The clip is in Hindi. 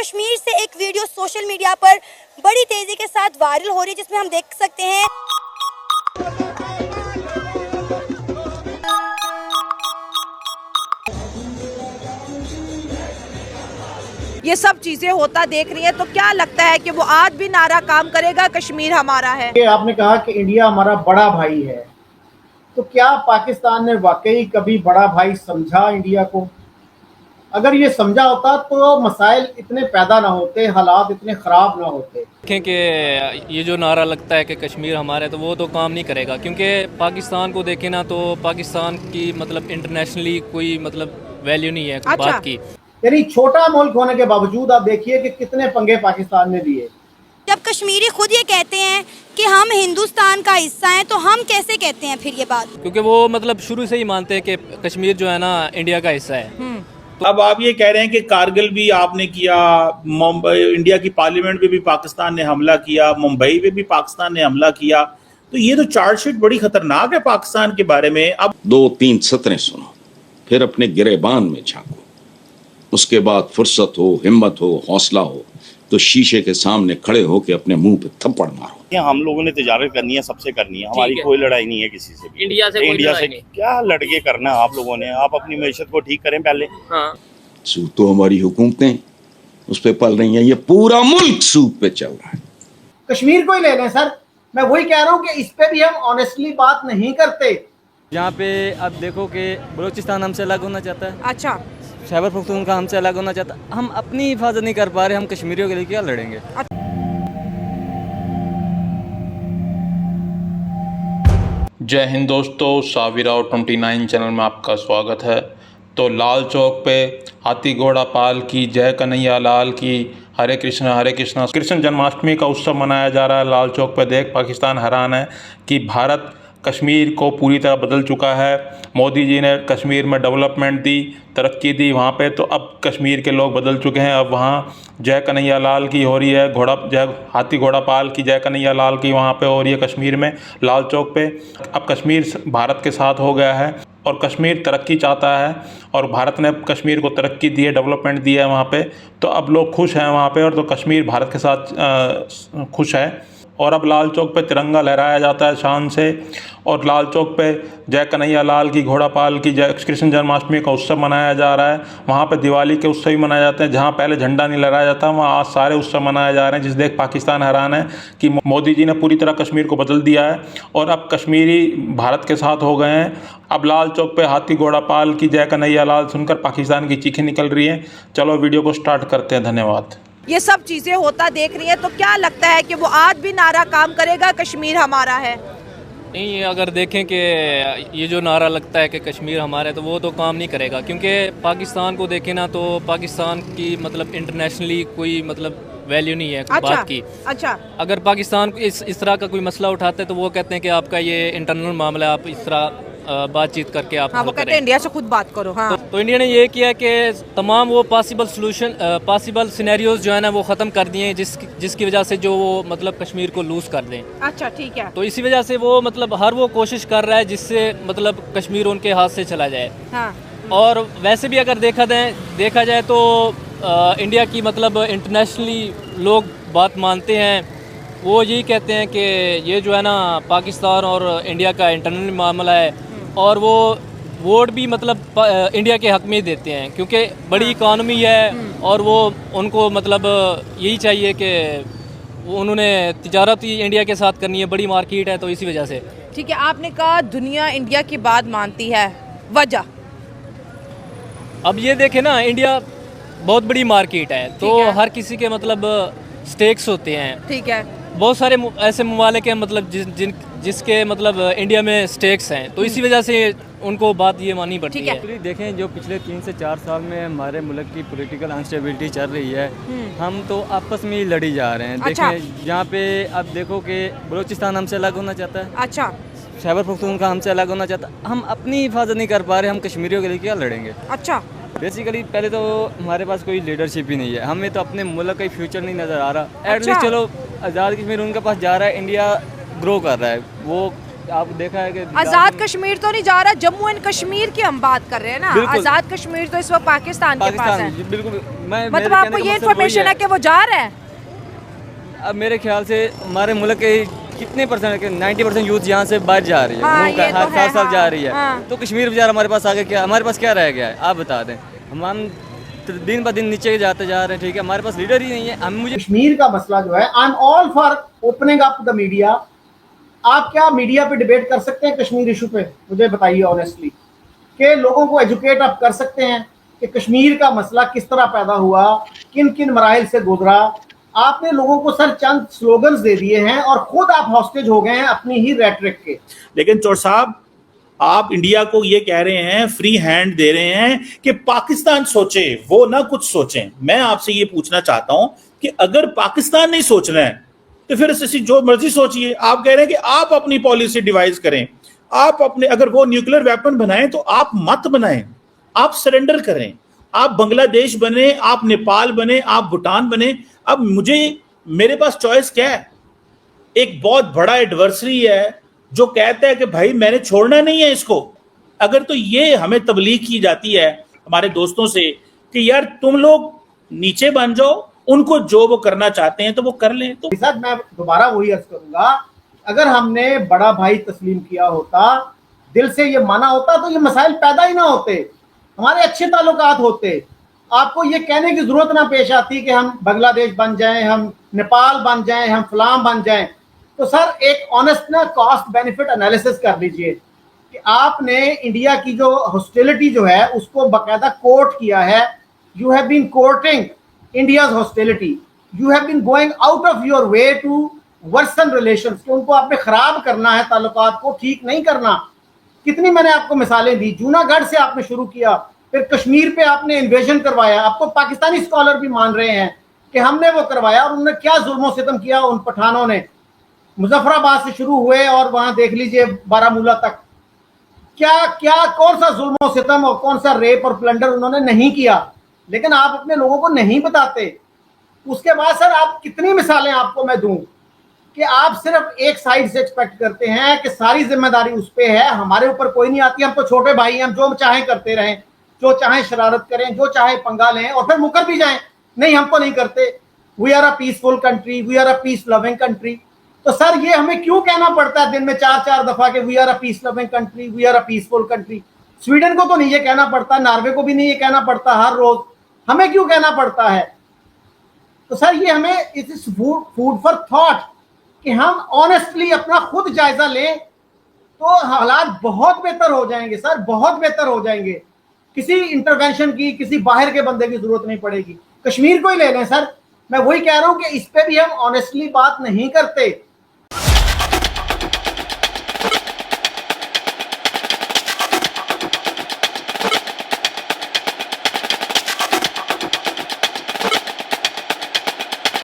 कश्मीर से एक वीडियो सोशल मीडिया पर बड़ी तेजी के साथ वायरल हो रही है, जिसमें हम देख सकते हैं ये सब चीजें होता देख रही है, तो क्या लगता है कि वो आज भी नारा काम करेगा, कश्मीर हमारा है? आपने कहा कि इंडिया हमारा बड़ा भाई है, तो क्या पाकिस्तान ने वाकई कभी बड़ा भाई समझा इंडिया को? अगर ये समझा होता तो मसाइल इतने पैदा ना होते, हालात इतने ख़राब ना होते। देखें कि ये जो नारा लगता है कि कश्मीर हमारा है, तो वो तो काम नहीं करेगा, क्योंकि पाकिस्तान को देखें ना तो पाकिस्तान की मतलब इंटरनेशनली कोई मतलब वैल्यू नहीं है बात की। यानी छोटा मुल्क होने के बावजूद आप देखिए कि कितने पंगे पाकिस्तान ने लिए। जब कश्मीरी खुद ये कहते हैं कि हम हिंदुस्तान का हिस्सा हैं, तो हम कैसे कहते हैं फिर ये बात? क्योंकि वो मतलब शुरू से ही मानते हैं कि कश्मीर जो है ना इंडिया का हिस्सा है। तो अब आप ये कह रहे हैं कि कारगिल भी आपने किया, मुंबई इंडिया की पार्लियामेंट पे भी पाकिस्तान ने हमला किया, मुंबई पे भी पाकिस्तान ने हमला किया, तो ये तो चार्जशीट बड़ी खतरनाक है पाकिस्तान के बारे में। अब 2-3 सतरें सुनो, फिर अपने गिरेबान में झांको, उसके बाद फुर्सत हो, हिम्मत हो, हौसला हो तो शीशे के सामने खड़े होकर अपने मुंह पे थप्पड़ मारो। हम लोगों ने तिजारत करनी है, सबसे करनी है, हमारी कोई लड़ाई नहीं है किसी से भी। इंडिया से क्या लड़के करना है आप लोगों ने? आप अपनी मैशत को ठीक करें पहले। सूद तो हमारी हुकूमतें उस पे पल रही हैं, ये पूरा मुल्क सूद पे चल रहा है। कश्मीर को ही ले लें सर, मैं वही कह रहा हूँ कि इस पे भी हम ऑनेस्टली बात नहीं करते। यहाँ पे अब देखो कि बलूचिस्तान हमसे अलग होना चाहता है, अच्छा, खैबर पख्तूनख्वा हमसे अलग होना चाहता है। हम अपनी हिफाजत नहीं कर पा रहे, हम कश्मीरियों के लिए क्या लड़ेंगे? जय हिंद दोस्तों, साविरा और 29 चैनल में आपका स्वागत है। तो लाल चौक पे हाथी घोड़ा पाल की, जय कन्हैया लाल की, हरे कृष्णा। कृष्ण जन्माष्टमी का उत्सव मनाया जा रहा है लाल चौक पे। देख पाकिस्तान हैरान है कि भारत कश्मीर को पूरी तरह बदल चुका है। मोदी जी ने कश्मीर में डेवलपमेंट दी, तरक्की दी वहाँ पे, तो अब कश्मीर के लोग बदल चुके हैं। अब वहाँ जय कन्हैया लाल की हो रही है, हाथी घोड़ा पाल की जय कन्हैया लाल की वहाँ पे हो रही है कश्मीर में, लाल चौक पे। अब कश्मीर भारत के साथ हो गया है और कश्मीर तरक्की चाहता है और भारत ने कश्मीर को तरक्की दी है, डेवलपमेंट दिया है वहाँ पे। तो अब लोग खुश हैं वहाँ पे, और तो कश्मीर भारत के साथ खुश है। और अब लाल चौक पे तिरंगा लहराया जाता है शान से, और लाल चौक पे जय कन्हैया लाल की, घोड़ा पाल की, जय कृष्ण जन्माष्टमी का उत्सव मनाया जा रहा है। वहाँ पे दिवाली के उत्सव भी मनाए जाते हैं, जहाँ पहले झंडा नहीं लहराया जाता वहाँ आज सारे उत्सव मनाए जा रहे हैं। जिस देख पाकिस्तान हैरान है कि मोदी जी ने पूरी तरह कश्मीर को बदल दिया है और अब कश्मीरी भारत के साथ हो गए हैं। अब लाल चौक पे हाथी घोड़ा पाल की, जय कन्हैया लाल सुनकर पाकिस्तान की चीखें निकल रही हैं। चलो वीडियो को स्टार्ट करते हैं, धन्यवाद। ये सब चीजें होता देख रही है, तो क्या लगता है कि वो आज भी नारा काम करेगा, कश्मीर हमारा है? नहीं, अगर देखें कि ये जो नारा लगता है कि कश्मीर हमारा है, तो वो तो काम नहीं करेगा, क्योंकि पाकिस्तान को देखें ना तो पाकिस्तान की मतलब इंटरनेशनली कोई मतलब वैल्यू नहीं है बात की। अच्छा, अगर पाकिस्तान इस तरह का कोई मसला उठाते हैं तो वो कहते हैं कि आपका ये इंटरनल मामला, आप इस तरह बातचीत करके आप वो कहते हैं इंडिया से खुद बात करो। तो इंडिया ने ये किया कि तमाम वो पॉसिबल सिनेरियोज जो है ना वो ख़त्म कर दिए, जिसकी वजह से जो वो मतलब कश्मीर को लूज कर दें। अच्छा, ठीक है। तो इसी वजह से वो मतलब हर वो कोशिश कर रहा है जिससे मतलब कश्मीर उनके हाथ से चला जाए। और वैसे भी अगर देखा जाए तो इंडिया की मतलब इंटरनेशनली लोग बात मानते हैं। वो यही कहते हैं कि ये जो है ना पाकिस्तान और इंडिया का इंटरनल मामला है, और वो वोट भी मतलब इंडिया के हक में देते हैं, क्योंकि बड़ी इकॉनमी है और वो उनको मतलब यही चाहिए कि उन्होंने तिजारत ही इंडिया के साथ करनी है, बड़ी मार्केट है, तो इसी वजह से। ठीक है, आपने कहा दुनिया इंडिया की बात मानती है, वजह? अब ये देखें ना, इंडिया बहुत बड़ी मार्केट है, तो हर किसी के मतलब स्टेक्स होते हैं। ठीक है, बहुत सारे ऐसे ममालिक हैं मतलब जिसके मतलब इंडिया में स्टेक्स हैं, तो इसी वजह से उनको बात ये माननी पड़ती है। एक्चुअली देखें, जो पिछले 3 से 4 साल में हमारे मुल्क की पॉलिटिकल अनस्टेबिलिटी चल रही है, हम तो आपस में ही लड़ी जा रहे हैं। देखें यहाँ पे अब देखो कि बलूचिस्तान हमसे अलग होना चाहता है, अच्छा, खैबर पख्तूनख्वा हमसे अलग होना चाहता है। हम अपनी हिफाजत नहीं कर पा रहे, हम कश्मीरियों के लिए क्या लड़ेंगे? अच्छा, बेसिकली पहले तो हमारे पास कोई लीडरशिप ही नहीं है, हमें तो अपने मुल्क का फ्यूचर नहीं नज़र आ रहा। एटलीस्ट चलो आज़ाद कश्मीर उनके पास जा रहा है, इंडिया ग्रो कर रहा है, वो आप देखा है कि आजाद कश्मीर तो नहीं जा रहा, जम्मू एंड कश्मीर की हम बात कर रहे हैं ना। आजाद कश्मीर तो इस वक्त पाकिस्तान के पास है। बिल्कुल, मैं मतलब आपको ये इन्फॉर्मेशन है कि वो जा रहा है? अब मेरे ख्याल से हमारे मुल्क के कितने परसेंट के 90% यूथ यहाँ से बाहर जा रही है, हाँ, ये तो हर है, साल जा हाँ, रही है। हाँ। तो कश्मीर बेचारा हमारे पास आगे क्या, हमारे पास क्या रह गया है आप बता दें। हम दिन ब दिन नीचे जाते जा रहे हैं, ठीक है, हमारे पास लीडर ही नहीं है। हम मुझे कश्मीर का मसला जो है, I am all for opening up the media. आप क्या मीडिया पे डिबेट कर सकते हैं कश्मीर इशू पे? मुझे बताइए ऑनेस्टली, कि लोगों को एजुकेट आप कर सकते हैं कि कश्मीर का मसला किस तरह पैदा हुआ, किन किन मराइल से गुजरा। आपने लोगों को सर चंद स्लोगन्स दे दिए हैं और खुद आप हॉस्टेज हो गए हैं अपनी ही रेटरिक के। लेकिन चौर साहब, आप इंडिया को ये कह रहे हैं, फ्री हैंड दे रहे हैं कि पाकिस्तान सोचे, वो ना कुछ सोचें। मैं आपसे ये पूछना चाहता हूं कि अगर पाकिस्तान नहीं सोचना है तो फिर जो मर्जी सोचिए। आप कह रहे हैं कि आप अपनी पॉलिसी डिवाइस करें, आप अपने, अगर वो न्यूक्लियर वेपन बनाएं तो आप मत बनाएं, आप सरेंडर करें, आप बांग्लादेश बने, आप नेपाल बने, आप भूटान बने। अब मेरे पास चॉइस क्या है? एक बहुत बड़ा एडवर्सरी है जो कहता है कि भाई मैंने छोड़ना नहीं है इसको। अगर तो ये हमें तबलीग की जाती है हमारे दोस्तों से कि यार तुम लोग नीचे बन जाओ, उनको जो वो करना चाहते हैं तो वो कर लें। तो सर मैं दोबारा वही अर्ज करूंगा, अगर हमने बड़ा भाई तस्लीम किया होता, दिल से ये माना होता, तो ये मसाइल पैदा ही ना होते, हमारे अच्छे ताल्लुकात होते। आपको ये कहने की जरूरत ना पेश आती कि हम बांग्लादेश बन जाएं, हम नेपाल बन जाएं, हम फलां बन जाएं। तो सर एक ऑनेस्ट ना कॉस्ट बेनिफिट एनालिसिस कर लीजिए कि आपने इंडिया की जो हॉस्टिलिटी जो है उसको बाकायदा कोर्ट किया है। You have been courting India's hostility, you have been going out of your way to worsen relations, कि उनको आपने खराब करना है, ताल्लुकात को ठीक नहीं करना। कितनी मैंने आपको मिसालें दी, जूनागढ़ से आपने शुरू किया, फिर कश्मीर पे आपने इन्वेजन करवाया। अब तो पाकिस्तानी स्कॉलर भी मान रहे हैं कि हमने वो करवाया, और उन्होंने क्या जुल्म सितम किया उन पठानों ने। मुजफ्फराबाद से शुरू हुए और वहां देख लीजिए बारामूला तक, क्या क्या कौन सा जुल्म सितम और कौन सा रेप और प्लंडर उन्होंने नहीं किया, लेकिन आप अपने लोगों को नहीं बताते। उसके बाद सर आप कितनी मिसालें आपको मैं दूं कि आप सिर्फ एक साइड से एक्सपेक्ट करते हैं कि सारी जिम्मेदारी उस पे है, हमारे ऊपर कोई नहीं आती। हम तो छोटे भाई, हम जो चाहें करते रहें, जो चाहे शरारत करें, जो चाहे पंगा लें और फिर मुकर भी जाएं। नहीं, हम तो नहीं करते। We are a peaceful country, we are a peace loving country. तो सर ये हमें क्यों कहना पड़ता है दिन में 4-4 दफा कि we are a peace loving country, we are a peaceful country? Sweden को तो नहीं ये कहना पड़ता, नॉर्वे को भी नहीं ये कहना पड़ता हर रोज, हमें क्यों कहना पड़ता है? तो सर ये हमें it is food for thought कि हम ऑनेस्टली अपना खुद जायजा लें तो हालात बहुत बेहतर हो जाएंगे सर, बहुत बेहतर हो जाएंगे। किसी इंटरवेंशन की, किसी बाहर के बंदे की जरूरत नहीं पड़ेगी। कश्मीर को ही ले लें सर, मैं वही कह रहा हूं कि इस पे भी हम ऑनेस्टली बात नहीं करते।